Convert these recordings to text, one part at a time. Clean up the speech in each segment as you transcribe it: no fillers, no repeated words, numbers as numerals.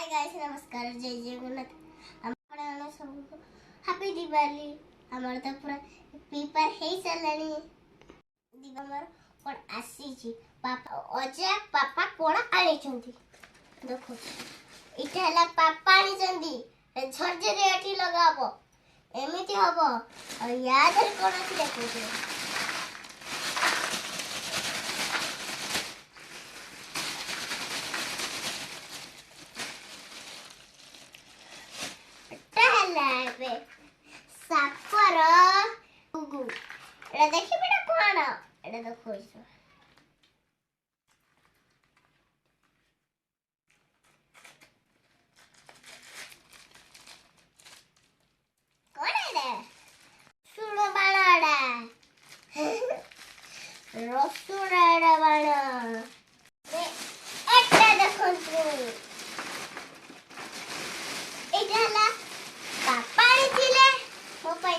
Hi guys नमस्कार जय जगन्नाथ आपण सब हैप्पी दिवाली हमर तो पूरा पेपर हे चलनी दिगमर कोन आसी छी पापा अजा पापा कोन आनी छंती देखो इटा हला पापा आनी छंती झरझरे एठी लगाबो एमिति हबो और याद कोन छी देखो सापर गुगु एटा देखि बेटा कोन एटा देखो इस कोन एटा सुनो बाणाडा रसुराडा बाणा एटा देखो एटा पापा आनी मो पाई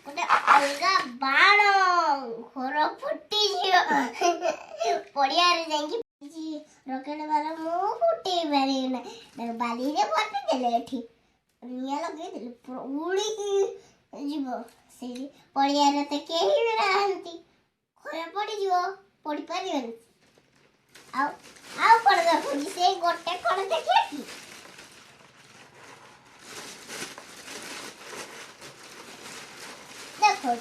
गोटे अलगा बाण घर फुटी पड़िया रकेट बाला मो फुटे पारे ना बाली रे फटी देले एठी निया लगे देले पूरा उड़ी की जीवो से पड़िया रे ते केही भी रहंती खरे पड़ी जीवो पड़ी पारिबन आउ कोन देखो से गोटे कोन देखि की देखो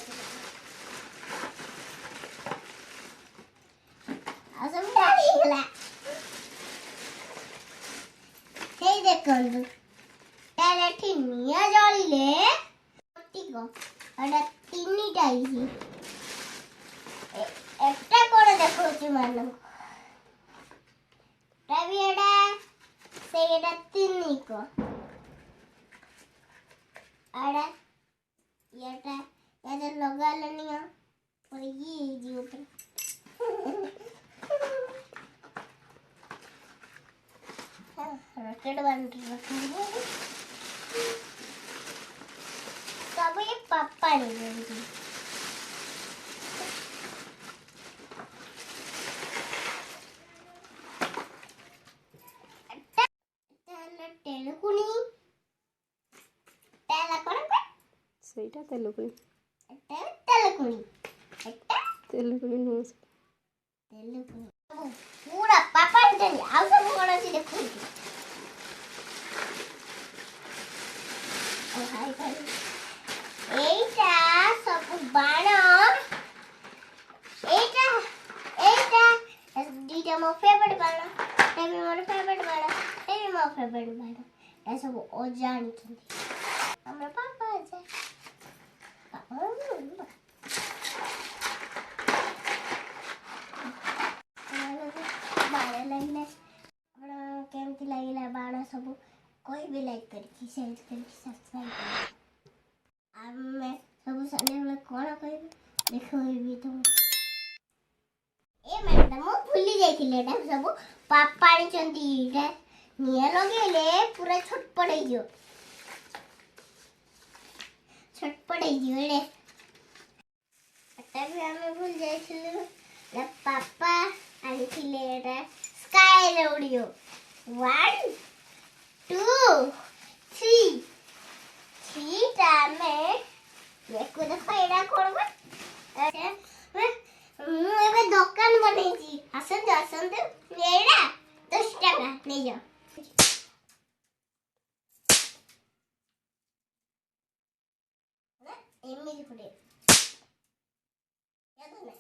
असम डाली गला हे देखो ताले ठिनिया जळिले टिको अडा तिनी डाइसी एकटा कोन देखो छि मानो टाबिएडा सेडा तिनी को अडा येटा ये लगा लेनिया और ये जी ऊपर रॉकेट बन रहा सब ये पापा ने दी तेलुकुनी तेला कोन ସେଇଟା ତେଲୁଗୁଣି ତେଲୁଗୁଣି ନୁହଁ ତେଲୁଗୁଣି पूरा पापा देली आउ सब कोन अछि देखु ओ हाय भाई एटा सब बाण एटा दीटा मो फेवरेट बाण तेबी मोर फेवरेट बाण तेबी मो फेवरेट बाण ए सब ओ जानि छी हमरा पापा আছে केमती लगे बाण सब कोई भी लाइक करी शेयर करी सब्सक्राइब करी आमे सब सने में कोन कहि देखो भी तो ए मैडम मो भूली जाइथिले एटा सब पापा आनी चंदी एटा निया लगेले पूरा छटपट हे जो छटपट हे जो एडे एटा भी हमें भूल जाइथिले ना पापा आनी थिले एटा स्काई रेडियो 1 2 3 थीटा में देखो देखो एडा कोन मु एबे दुकान बनै छी आसन एडा 10 टका ले जा एमजी फुटे याद है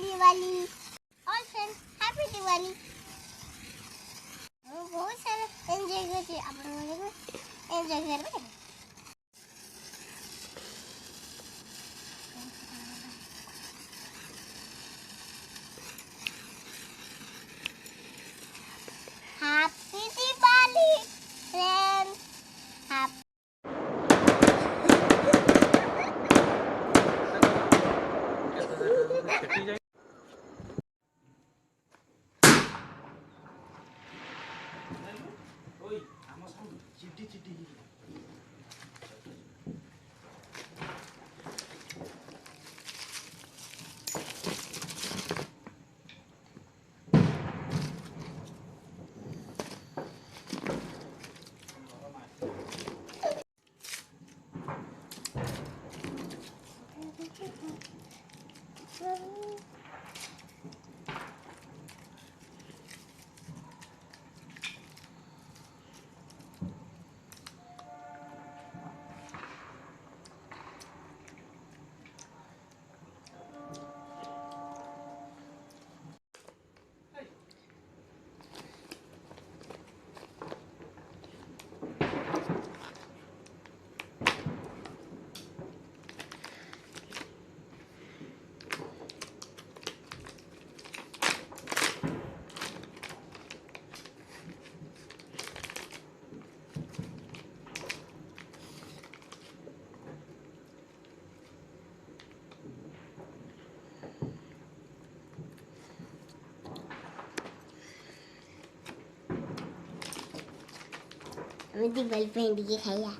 दिवाली और फ्रेंड्स हैप्पी दिवाली बहुत सारा एंजॉय करते आपण लोग एंजॉय करबे हैप्पी दिवाली फ्रेंड्स ओई आम सब चिटी चिटी ଏମିତି ଭଲ ପାଇ ଟିକେ ଖାଇବା।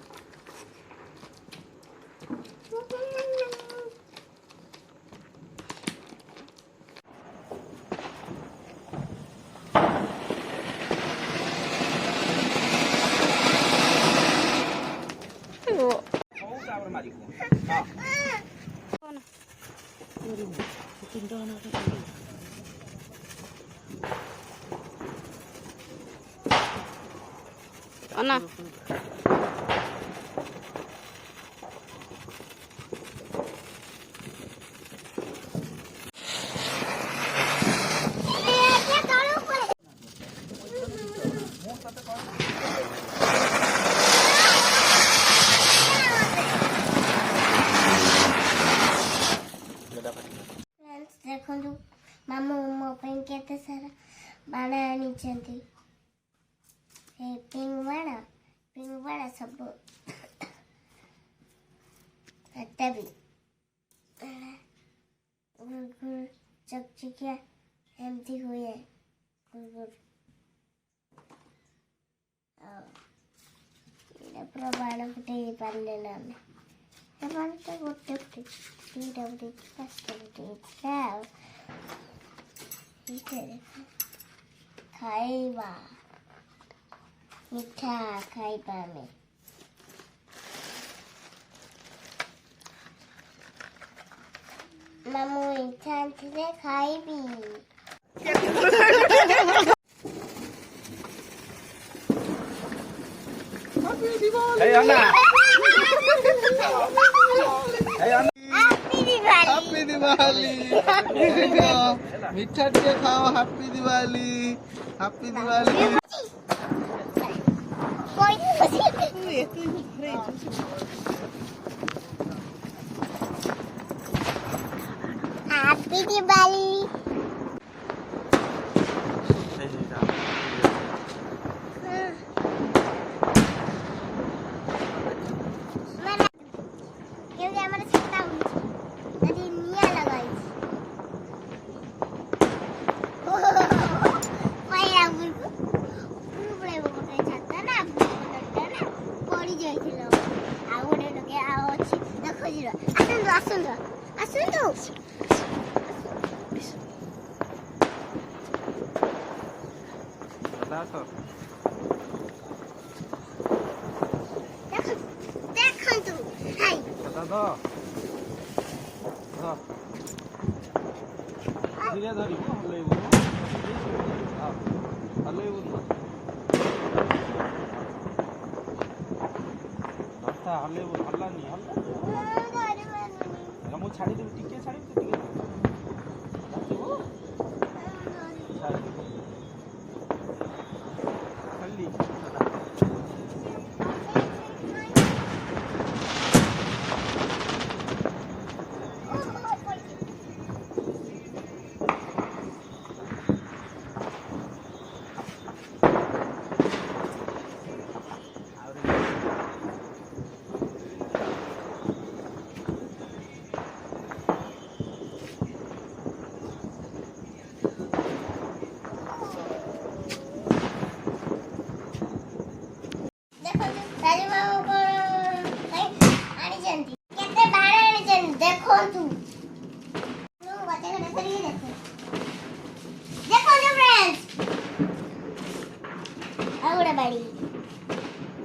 ଅନା ଦେଖନ୍ତୁ ମାମୁଁ ମୋ ପାଇଁ କେତେ ସାରା ବାଣ ଆଣିଛନ୍ତି। ପିଙ୍କ ବାଣ ସବୁ ଏଟା ବି ଗୁଡ଼ଗୁଡ଼ ଚକଚକିଆ ଏମିତି ହୁଏ ଗୁଡ଼ଗୁଡ଼। ଆଉ ଏଇଟା ପୁରା ବାଣ ଫୁଟେଇ ପାରିଲେନି ଆମେ। ଏମାନେ ଗୋଟେ ଫୁଟେଇଛି, ଦୁଇଟା ଫୁଟେଇଛି, ପାଞ୍ଚଟା ଫୁଟେଇଛି। ଆଉ ଏଇଟା ଦେଖ ଖାଇବା, ମିଠା ଖାଇବା ଆମେ। ମାମୁଁ ମିଠା ଆଣିଥିଲେ ଖାଇବି। Hey Anna! Hey Anna! Happy Diwali! Happy Diwali! मीठा टे खाओ happy Diwali happy Diwali Happy Diwali! क्योंकि हमारे छत्ता नदी निया लगाई पहिला गुरु पड़े गोटे छत्ता ना पड़ी जाइथिलो आ गोटे लोके आ अछि देखो जिरो आसंतु देखंतु हाय दादा धीरे धरी हल्लेबो रास्ता हल्लेबो हल्लानी ମୁଁ ଛାଡ଼ିଦେବି ଟିକେ ଛାଡ଼ିବି ତ ଟିକେ ଖାଲି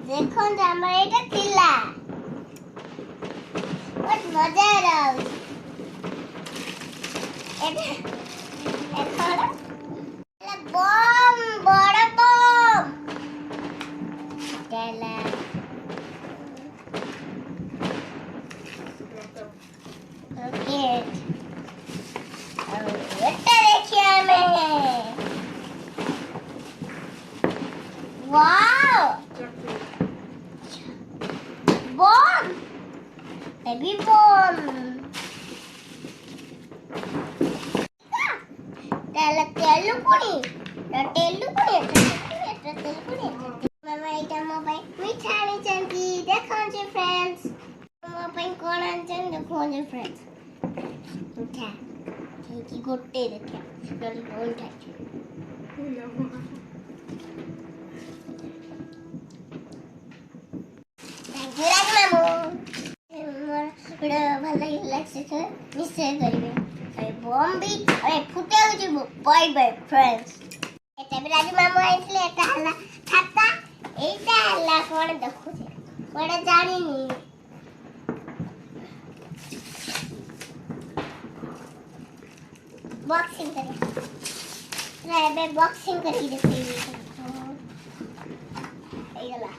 देखो हमर एटा थिला बहुत मजा आ रहा है एटा बम बड़ा बम चला ओके अब एटा देखिए हमें वाओ बम बेबी बम मामा एटा मो भाई मिठा आनी चंदी देखो जे फ्रेंड्स मो भाई कोन आन देखो जे फ्रेंड्स मिठा की गोटे देखिया डल कोन था ସହିତ ନିଶ୍ଚୟ କରିବେ। ଏବେ ବମ୍ ବି ଆମେ ଫୁଟେଇବାକୁ ଯିବୁ। ବାଇ ବାଇ ଫ୍ରେଣ୍ଡସ୍। ଏଟା ବି ରାଜୁ ମାମୁଁ ଆଣିଥିଲେ। ଏଟା ହେଲା ଖାତା। ଏଇଟା ହେଲା କଣ ଦେଖୁଛି କଣ ଜାଣିନି। ବକ୍ସିଂ କରିବା। ଏବେ ବକ୍ସିଂ କରିକି ଦେଖେଇବି। ହେଇଗଲା।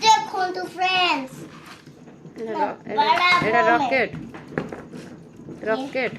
ଦେଖନ୍ତୁ ଫ୍ରେଣ୍ଡସ୍। এটা রকেট রকেট